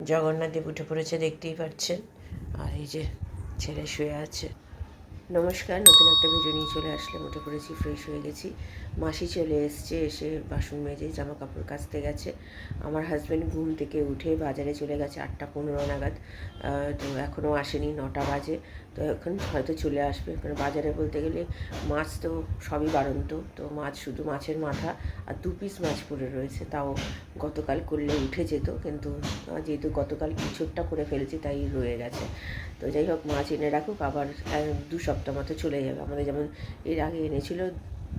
জগন্নাথ দেব উঠে পড়েছে, দেখতেই পাচ্ছেন। আর এই যে ছেলে শুয়ে আছে। নমস্কার, নতুন একটা ভিডিও নিয়ে চলে আসলাম। উঠে পড়েছি, ফ্রেশ হয়ে গেছি। মাসি চলে এসছে, এসে বাসন মেজে জামা কাপড় কাচতে গেছে। আমার হাজব্যান্ড ঘুম থেকে উঠে বাজারে চলে গেছে 8:15 নাগাদ। তো এখনও আসেনি, 9টা বাজে। তো এখন হয়তো চলে আসবে, কারণ বাজারে বলতে গেলে মাছ তো সবই বাড়ন্ত। তো মাছ, শুধু মাছের মাথা আর 2 পিস মাছ পড়ে রয়েছে। তাও গতকাল করলে উঠে যেত, কিন্তু যেহেতু গতকাল কিছুটা করে ফেলেছি তাই রয়ে গেছে। তো যাই হোক, মাছ এনে রাখুক, আবার 2 সপ্তাহ মতো চলে যাবে। আমাদের যেমন এর আগে এনেছিল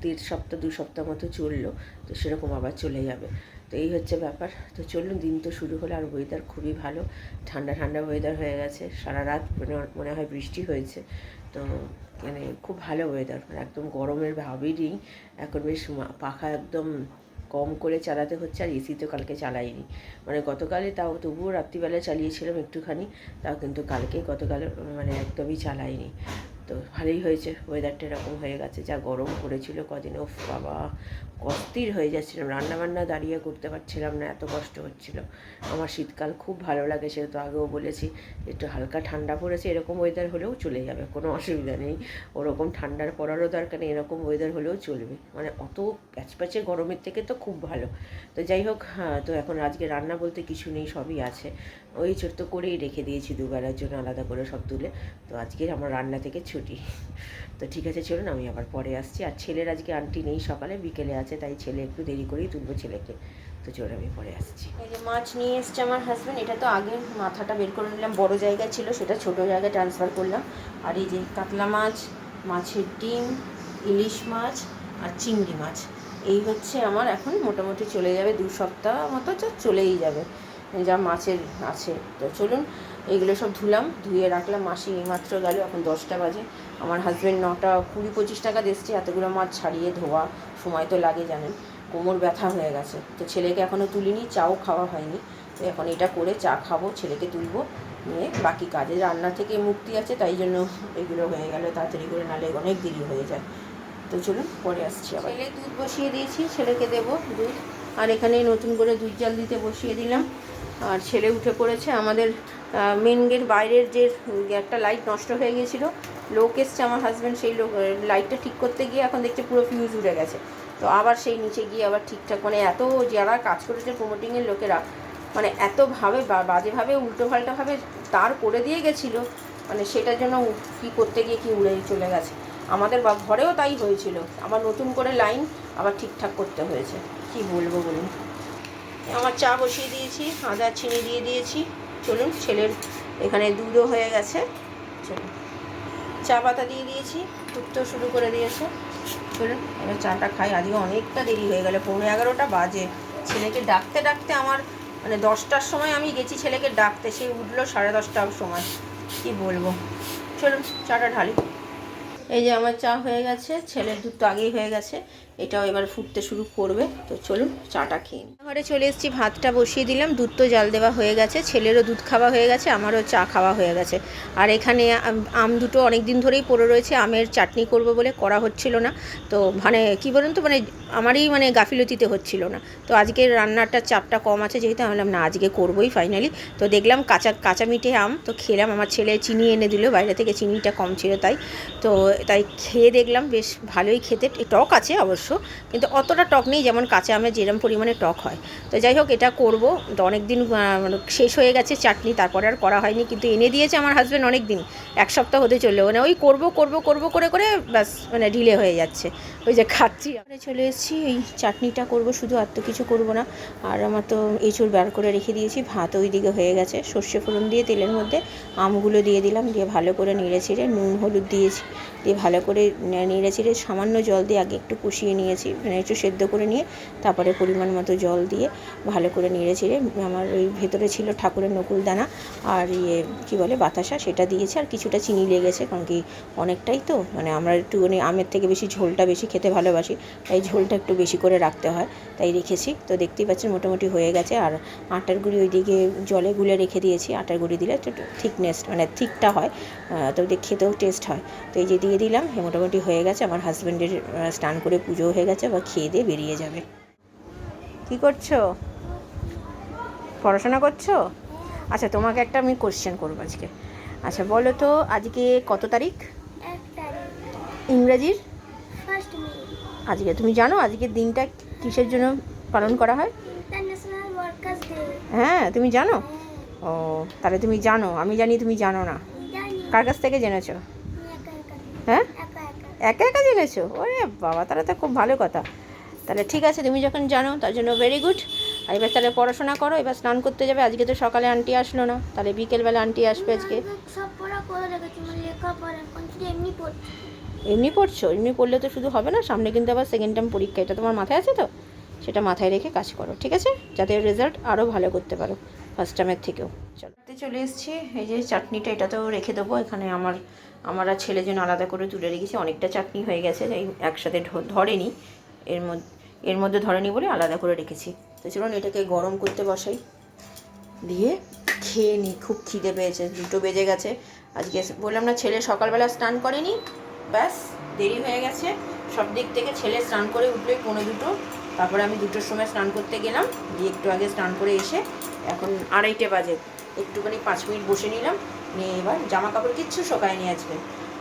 1.5 সপ্তাহ 2 সপ্তাহ মতো চললো, তো সেরকম আবার চলে যাবে। তো এই হচ্ছে ব্যাপার। তো চলুন, দিন তো শুরু হলো। আর ওয়েদার খুবই ভালো, ঠান্ডা ঠান্ডা ওয়েদার হয়ে গেছে। সারা রাত মনে হয় বৃষ্টি হয়েছে। তো মানে খুব ভালো ওয়েদার, একদম গরমের ভাবই নেই। এখন বেশ পাখা একদম কম করে চালাতে হচ্ছে। আর এসি তো কালকে চালাইনি, মানে গতকালে তাও তবুও রাত্রিবেলা চালিয়েছিলাম একটুখানি, তাও কিন্তু গতকাল মানে একদমই চালাইনি। তো ভালোই হয়েছে, ওয়েদারটা এরকম হয়ে গেছে। যা গরম পড়েছিল কদিন, ও বাবা অস্থির হয়ে যাচ্ছিলাম, রান্নাবান্না দাঁড়িয়ে করতে পারছিলাম না, এত কষ্ট হচ্ছিল। আমার শীতকাল খুব ভালো লাগে, সেটা তো আগেও বলেছি। একটু হালকা ঠান্ডা পড়েছে, এরকম ওয়েদার হলেও চলে যাবে, কোনো অসুবিধা নেই। ওরকম ঠান্ডার পড়ারও দরকার নেই, এরকম ওয়েদার হলেও চলবে। মানে অত প্যাচপ্যাচে গরমের থেকে তো খুব ভালো। তো যাই হোক, হ্যাঁ, তো এখন আজকে রান্না বলতে কিছু নেই, সবই আছে। ওই ছোট্ট করেই রেখে দিয়েছি দুবেলার জন্য, আলাদা করে সব তুলে। তো আজকের আমার রান্না থেকে ছুটি। তো ঠিক আছে, চলুন আমি আবার পরে আসছি। আর ছেলের আজকে আন্টি নেই, সকালে বিকেলে আছে, তাই ছেলে একটু দেরি করেই তুলবো ছেলেকে। তো চলুন আমি পরে আসছি। এই যে মাছ নিয়ে এসছে আমার হাজব্যান্ড। এটা তো আগে মাথাটা বের করে নিলাম, বড় জায়গায় ছিল, সেটা ছোট জায়গায় ট্রান্সফার করলাম। আর এই যে কাতলা মাছ, মাছের ডিম, ইলিশ মাছ আর চিংড়ি মাছ, এই হচ্ছে আমার এখন মোটামুটি চলে যাবে 2 সপ্তাহ মতো, তো চলেই যাবে যা মাছের আছে। তো চলুন, এইগুলো সব ধুলাম, ধুয়ে রাখলাম। মাসি এইমাত্র গেল, এখন 10টা বাজে। আমার হাজব্যান্ড 9টা 20-25 টাকা দিচ্ছে। এতগুলো মাছ ছাড়িয়ে ধোয়া সময় তো লাগে, জানেন, কোমর ব্যথা হয়ে গেছে। তো ছেলেকে এখনও তুলিনি, চাও খাওয়া হয়নি। তো এখন এটা করে চা খাবো, ছেলেকে তুলবো, নিয়ে বাকি কাজে রান্না থেকে মুক্তি আছে, তাই জন্য এগুলো হয়ে গেল তাড়াতাড়ি করে, নাহলে অনেক দেরি হয়ে যায়। তো চলুন পরে আসছি আবার। ছেলে দুধ বসিয়ে দিয়েছি, ছেলেকে দেবো দুধ। আর এখানে নতুন করে দুধ জাল দিতে বসিয়ে দিলাম। আর ছেলে উঠে পড়েছে। আমাদের মেন গেট বাইরের যে একটা লাইট নষ্ট হয়ে গিয়েছিলো, লোক এসছে আমার হাজব্যান্ড, সেই লাইটটা ঠিক করতে গিয়ে এখন দেখছে পুরো ফিউজ উড়ে গেছে। তো আবার সেই নিচে গিয়ে আবার ঠিকঠাক, মানে এত যারা কাজ করেছে প্রমোটিংয়ের লোকেরা, মানে এতভাবে বাজেভাবে উল্টোপাল্টাভাবে তার করে দিয়ে গেছিলো, মানে সেটার জন্য কী করতে গিয়ে কি উড়ে চলে গেছে। আমাদের ঘরেও তাই হয়েছিল, আবার নতুন করে লাইন আবার ঠিকঠাক করতে হয়েছে। কি বলবো বলুন। আমার চা বসিয়ে দিয়েছি, আদা চিনি দিয়ে দিয়েছি। চলুন, ছেলের এখানে দুধও হয়ে গেছে। চলুন, চা পাতা দিয়ে দিয়েছি, ফুটতেও শুরু করে দিয়েছে। চলুন এবার চাটা খাই। আজকে অনেকটা দেরি হয়ে গেল, 11:15 বাজে। ছেলেকে ডাকতে ডাকতে আমার মানে 10টার সময় আমি গেছি ছেলেকে ডাকতে, সে উঠলো 10:30টার সময়। কি বলবো। চলুন চাটা ঢালি। এই যে আমার চা হয়ে গেছে, ছেলের দুধ তো আগেই হয়ে গেছে, এটাও এবার ফুটতে শুরু করবে। তো চলুন চাটা খেয়ে নিই। ঘরে চলে এসেছি, ভাতটা বসিয়ে দিলাম, দুধ তো জাল দেওয়া হয়ে গেছে, ছেলেরও দুধ খাওয়া হয়ে গেছে, আমারও চা খাওয়া হয়ে গেছে। আর এখানে আম দুটো অনেক দিন ধরেই পড়ে রয়েছে, আমের চাটনি করব বলে করা হচ্ছিল না। তো মানে কী বলুন তো, মানে আমারই মানে গাফিলতিতে হচ্ছিল না। তো আজকে রান্নাটার চাপটা কম আছে যেহেতু, আমি বললাম না আজকে করবোই ফাইনালি। তো দেখলাম কাঁচা মিঠে আম, তো খেলাম। আমার ছেলে চিনি এনে দিল বাইরে থেকে, চিনিটা কম ছিল তাই খেয়ে দেখলাম বেশ ভালোই খেতে। টক আছে অবশ্য, কিন্তু অতটা টক নেই যেমন কাঁচা আমের যেরকম পরিমাণে টক হয়। তো যাই হোক, এটা করব। তো অনেক দিন শেষ হয়ে গেছে চাটনি, তারপরে আর করা হয়নি, কিন্তু এনে দিয়েছে আমার হাজব্যান্ড অনেক দিন, 1 সপ্তাহ হতে চললো। মানে ওই করব করে করে ব্যাস মানে ডিলে হয়ে যাচ্ছে, ওই যে খাচ্ছি। চলে এসেছি, এই চাটনিটা করব শুধু, আর তো কিছু করব না। আর আমার তো এঁচুড় বার করে রেখে দিয়েছি, ভাত ওই দিকে হয়ে গেছে। সর্ষে ফোড়ন দিয়ে তেলের মধ্যে আমগুলো দিয়ে দিলাম, দিয়ে ভালো করে নেড়ে ছেড়ে নুন হলুদ দিয়েছি, দিয়ে ভালো করে নেড়ে চেড়ে সামান্য জল দিয়ে আগে একটু কষিয়ে নিয়েছি, মানে একটু সেদ্ধ করে নিয়ে তারপরে পরিমাণ মতো জল দিয়ে ভালো করে নেড়ে চেড়ে, আমার ওই ভেতরে ছিল ঠাকুরের নকুলদানা আর কী বলে বাতাসা, সেটা দিয়েছি। আর কিছুটা চিনি লেগেছে, কারণ কি অনেকটাই তো, মানে আমরা একটুখানি আমের থেকে বেশি ঝোলটা বেশি খেতে ভালোবাসি, তাই ঝোলটা একটু বেশি করে রাখতে হয়, তাই রেখেছি। তো দেখতেই পাচ্ছেন মোটামুটি হয়ে গেছে। আর আটার গুঁড়ি ওইদিকে জলে গুলে রেখে দিয়েছি, আটার গুঁড়ি দিলে একটু থিকনেস মানে থিকটা হয়, তো খেতেও টেস্ট হয়। তো এই যে দিয়ে দিলাম, মোটামুটি হয়ে গেছে। আমার হাজব্যান্ডের স্নান করে পুজো হয়ে গেছে, বা খেয়ে দিয়ে বেরিয়ে যাবে। কি করছো? পড়াশোনা করছো? আচ্ছা, তোমাকে একটা আমি কোশ্চেন করবো আজকে। আচ্ছা বলো তো, আজকে কত তারিখ 1 তারিখ ইংরাজির? 1 মে আজকে তুমি জানো আজকের দিনটা কিসের জন্য পালন করা হয়? International workers day. হ্যাঁ, তুমি জানো? হ্যাঁ, ও, তাহলে তুমি জানো, আমি জানি তুমি জানো না। জানি। কার কাছ থেকে জেনেছো? আমি একা একা হ্যাঁ, একা একা একা একা জেনেছো? ওরে বাবা, তাহলে তো খুব ভালো কথা। তাহলে ঠিক আছে, তুমি যখন জানো তার জন্য ভেরি গুড। আর এবার তাহলে পড়াশোনা করো, এবার স্নান করতে যাবে। আজকে তো সকালে আন্টি আসলো না, তাহলে বিকেলবেলা আন্টি আসবে আজকে। সব পড়া করে রেখেছি, মানে লেখা পড়া এখন শুধু এমনি পড়ছি। এমনি পড়ছো? এমনি পড়লে তো শুধু হবে না, সামনে কিন্তু আবার সেকেন্ড টার্ম পরীক্ষা, এটা তোমার মাথায় আছে তো? সেটা মাথায় রেখে কাজ করো, ঠিক আছে? যাতে রেজাল্ট আরও ভালো করতে পারো ফার্স্ট টার্মের থেকেও। চলে এসেছি। এই যে চাটনিটা, এটা তো রেখে দেবো এখানে। আমার আর ছেলের জন্য আলাদা করে তুলে রেখেছি। অনেকটা চাটনি হয়ে গেছে, তাই একসাথে ধরেনি, এর মধ্যে ধরেনি বলে আলাদা করে রেখেছি। তো চলুন এটাকে গরম করতে বসাই, দিয়ে খেয়ে নিই। খুব খিদে পেয়েছে, 2টো বেজে গেছে। আজকে বললাম না, ছেলে সকালবেলা স্নান করেনি, ব্যাস দেরি হয়ে গেছে সব দিক থেকে। ছেলে স্নান করে উঠলে 1:45, তারপরে আমি 2টোর সময় স্নান করতে গেলাম, দিয়ে একটু আগে স্নান করে এসে এখন 2:30 বাজে, একটুখানি 5 মিনিট বসে নিলাম, নিয়ে এবার জামা কাপড় কিচ্ছু শোকায়নি আজকে।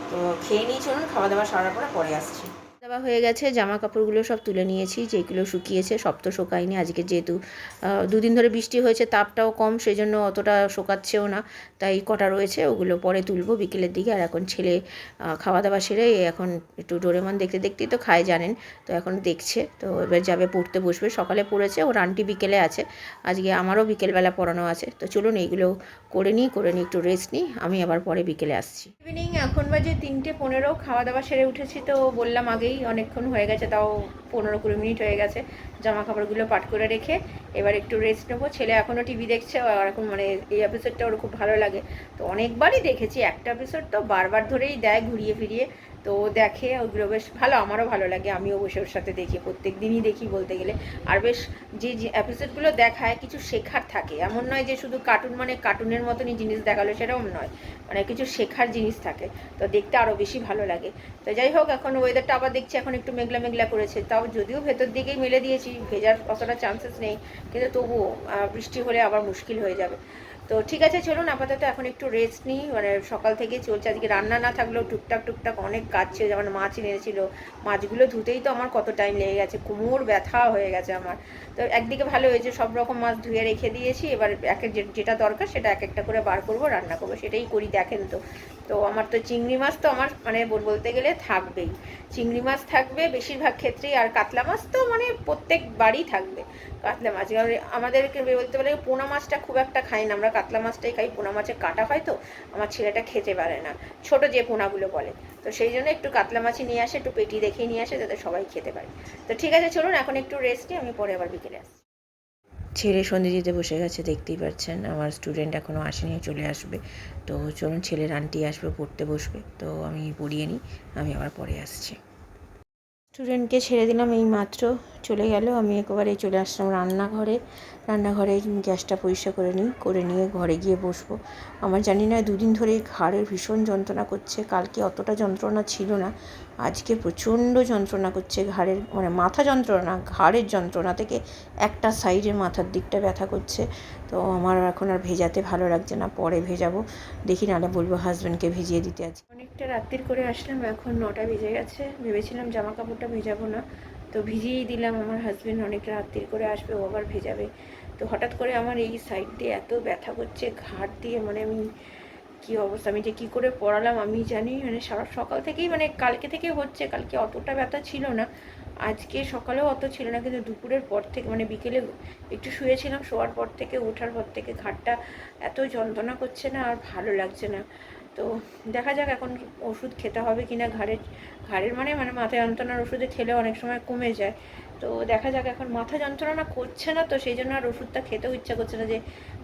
তো খেয়ে নিই, চলুন খাওয়া দাওয়া সারার পরে আসছি। দাওয়া হয়ে গেছে, জামা কাপড়গুলো সব তুলে নিয়েছি, যেগুলো শুকিয়েছে সব তো শোকায়নি আজকে, যেহেতু 2 দিন ধরে বৃষ্টি হয়েছে, তাপটাও কম, সেই জন্য অতটা শোকাচ্ছেও না। তাই কটা রয়েছে ওগুলো পরে তুলবো বিকেলের দিকে। আর এখন ছেলে খাওয়া দাওয়া সেরে এখন একটু ডোরেমন দেখতে দেখতেই তো খায় জানেন, তো এখন দেখছে। তো এবার যাবে পড়তে বসবে, সকালে পড়েছে, ওর আন্টি বিকেলে আছে, আজকে আমারও বিকেলবেলা পড়ানো আছে। তো চলুন এইগুলো করে নিই একটু রেস্ট নিই, আমি আবার পরে বিকেলে আসছি। ইভিনিং এখন বাজে 3:15, খাওয়া দাওয়া সেরে উঠেছি, তো বললাম আগেই অনেকক্ষণ হয়ে গেছে, তাও 15-20 মিনিট হয়ে গেছে। জামা কাপড়গুলো পাট করে রেখে এবার একটু রেস্ট নেবো। ছেলে এখনও টিভি দেখছে, আর এখন মানে এই এপিসোডটা ওর খুব ভালো লাগে, তো অনেকবারই দেখেছি, একটা এপিসোড তো বারবার ধরেই দেয় ঘুরিয়ে ফিরিয়ে, তো দেখে ওগুলো বেশ ভালো, আমারও ভালো লাগে, আমিও বসে ওর সাথে দেখি, প্রত্যেক দিনই দেখি বলতে গেলে। আর বেশ যে এপিসোডগুলো দেখায় কিছু শেখার থাকে, এমন নয় যে শুধু কার্টুন মানে কার্টুনের মতনই জিনিস দেখালো, সেরকম নয়, মানে কিছু শেখার জিনিস থাকে, তো দেখতে আরও বেশি ভালো লাগে। তো যাই হোক, এখন ওয়েদারটা আবার দেখছি এখন একটু মেঘলা মেঘলা করেছে, তাও যদিও ভেতর দিকেই মেলে দিয়েছি, ভেজার অতটা চান্সেস নেই, কিন্তু তবুও বৃষ্টি হলে আবার মুশকিল হয়ে যাবে। তো ঠিক আছে, চলুন আপাতত এখন একটু রেস্ট নিই। মানে সকাল থেকে চলছে, আজকে রান্না না থাকলেও টুকটাক অনেক কাজ ছিল, যেমন মাছ এনেছিল, মাছগুলো ধুতেই তো আমার কত টাইম লেগে গেছে, কোমর ব্যথা হয়ে গেছে আমার। তো একদিকে ভালো হয়েছে, সব রকম মাছ ধুয়ে রেখে দিয়েছি, এবার যেটা দরকার সেটা এক একটা করে বার করবো, রান্না করবো, সেটাই করি দেখেন তো। তো আমার তো চিংড়ি মাছ তো আমার মানে বলতে গেলে থাকবেই, চিংড়ি মাছ থাকবে বেশিরভাগ ক্ষেত্রেই, আর কাতলা মাছ তো মানে প্রত্যেক বাড়ি থাকবে কাতলা মাছ। কারণ আমাদেরকে বলতে পারে পোনা মাছটা খুব একটা খাই না আমরা, কাতলা মাছটাই খাই, পোনা মাছের কাটা হয় তো আমার ছেলেটা খেতে পারে না, ছোট যে পোনাগুলো বলে, তো সেই জন্য একটু কাতলা মাছই নিয়ে আসে, একটু পেটি দেখেই নিয়ে আসে, যাতে সবাই খেতে পারে। তো ঠিক আছে, চলুন এখন একটু রেস্ট নিই, আমি পরে আবার বিকেলে আসছি। ছেলে সন্ধে দিতে বসে গেছে, দেখতেই পাচ্ছেন, আমার স্টুডেন্ট এখনও আসেনি, চলে আসবে। তো চলুন, ছেলের আন্টি আসবে, পড়তে বসবে, তো আমি পড়িয়ে নিই, আমি আবার পরে আসছি। স্টুডেন্টকে ছেড়ে দিলাম, এই মাত্র চলে গেল, আমি একেবারে চলে আসলাম রান্নাঘরে গ্যাসটা পরিষ্কার করে নিয়ে ঘরে গিয়ে বসবো। আমার জানি না 2 দিন ধরে ঘাড়ের ভীষণ যন্ত্রণা করছে, কালকে অতটা যন্ত্রণা ছিল না, আজকে প্রচণ্ড যন্ত্রণা করছে ঘাড়ের, মানে মাথা যন্ত্রণা, ঘাড়ের যন্ত্রণা থেকে একটা সাইডের মাথার দিকটা ব্যথা করছে। তো আমার এখন আর ভেজাতে ভালো লাগছে না, পরে ভেজাবো, দেখি নাহলে বলবো হাজব্যান্ডকে ভিজিয়ে দিতে। আজকে অনেকটা রাত্রির করে আসলাম, এখন 9টা বেজে গেছে, ভেবেছিলাম জামা কাপড়টা ভেজাবো না, তো ভিজিয়েই দিলাম। আমার হাজব্যান্ড অনেকটা রাত্রির করে আসবে, ও আবার ভেজাবে। তো হঠাৎ করে আমার এই সাইড দিয়ে এত ব্যথা করছে ঘাড় দিয়ে, মানে আমি কী অবস্থা, আমি যে কী করে পড়ালাম আমি জানি, মানে সারা সকাল থেকেই, মানে কালকে থেকে হচ্ছে, কালকে অতটা ব্যথা ছিল না, আজকে সকালেও অত ছিল না, কিন্তু দুপুরের পর থেকে, মানে বিকেলে একটু শুয়েছিলাম, শোয়ার পর থেকে ওঠার পর থেকে ঘাড়টা এত যন্ত্রণা করছে না, আর ভালো লাগছে না। তো দেখা যাক এখন ওষুধ খেতে হবে কি না, ঘাড়ের মানে মাথা যন্ত্রণার ওষুধে খেলে অনেক সময় কমে যায়, তো দেখা যাক। এখন মাথা যন্ত্রণা করছে না, তো সেই জন্য আর ওষুধটা খেতেও ইচ্ছা করছে না, যে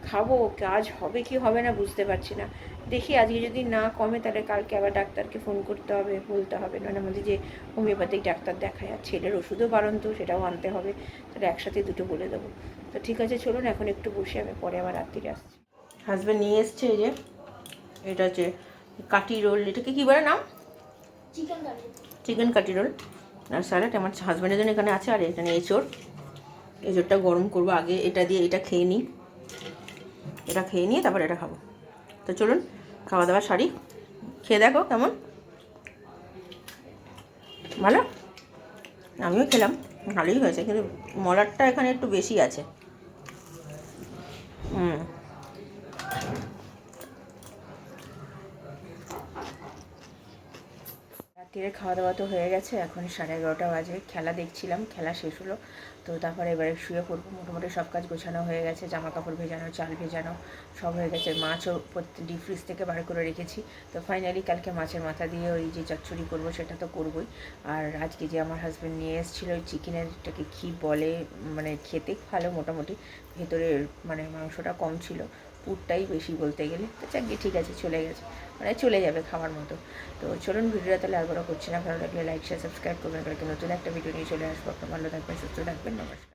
খাবো, কাজ হবে কি হবে না বুঝতে পারছি না। দেখি আজকে যদি না কমে, তাহলে কালকে আবার ডাক্তারকে ফোন করতে হবে, বলতে হবে, মানে আমাদের যে হোমিওপ্যাথিক ডাক্তার দেখায়, আর ছেলের ওষুধও বাড়ন্ত, সেটাও আনতে হবে, তাহলে একসাথে দুটো বলে দেবো। তো ঠিক আছে, চলুন এখন একটু বসে, আমি পরে আবার রাত্রিরে আসছি। হাজব্যান্ড নিয়ে এসছে, এই যে এটা হচ্ছে কাটি রোল, এটাকে কী বলে নাম? চিকেন কাটি রোল আর স্যালাড আমার হাজব্যান্ডের জন্য এখানে আছে। আর এখানে এঁচোড়টা গরম করবো, আগে এটা দিয়ে এটা খেয়ে নিই। এটা খেয়ে নিয়ে তারপর এটা খাবো। তো চলুন খাওয়া দাওয়া সারি, খেয়ে দেখো কেমন, ভালো? আমিও খেলাম, ভালোই হয়েছে, কিন্তু মলারটা এখানে একটু বেশি আছে। রাত্রিরে খাওয়া দাওয়া তো হয়ে গেছে, এখন 11:30 বাজে। খেলা দেখছিলাম, খেলা শেষ হলো, তো তারপরে এবারে শুয়ে পড়বো। মোটামুটি সব কাজ গোছানো হয়ে গেছে, জামা কাপড় ভেজানো, চাল ভেজানো সব হয়ে গেছে। মাছও ডিপ ফ্রিজ থেকে বার করে রেখেছি। তো ফাইনালি কালকে মাছের মাথা দিয়ে ওই যে চচ্চড়ি করবো, সেটা তো করবোই। আর আজকে যে আমার হাজব্যান্ড নিয়ে এসেছিলো ওই চিকেনেরটাকে কী বলে, মানে খেতে ভালো মোটামুটি, ভেতরে মানে মাংসটা কম ছিল, পুরটাই বেশি বলতে গেলে। তো চাকরি ঠিক আছে, চলে গেছে, মানে চলে যাবে খাওয়ার মতো। তো চলুন ভিডিওটা তাহলে আর বড় করছি না, ভালো লাগলে লাইক শেয়ার সাবস্ক্রাইব করবেন। কালকে নতুন একটা ভিডিও নিয়ে চলে আসবো। আপনার ভালো থাকবেন, সুস্থ থাকবেন, নমস্কার।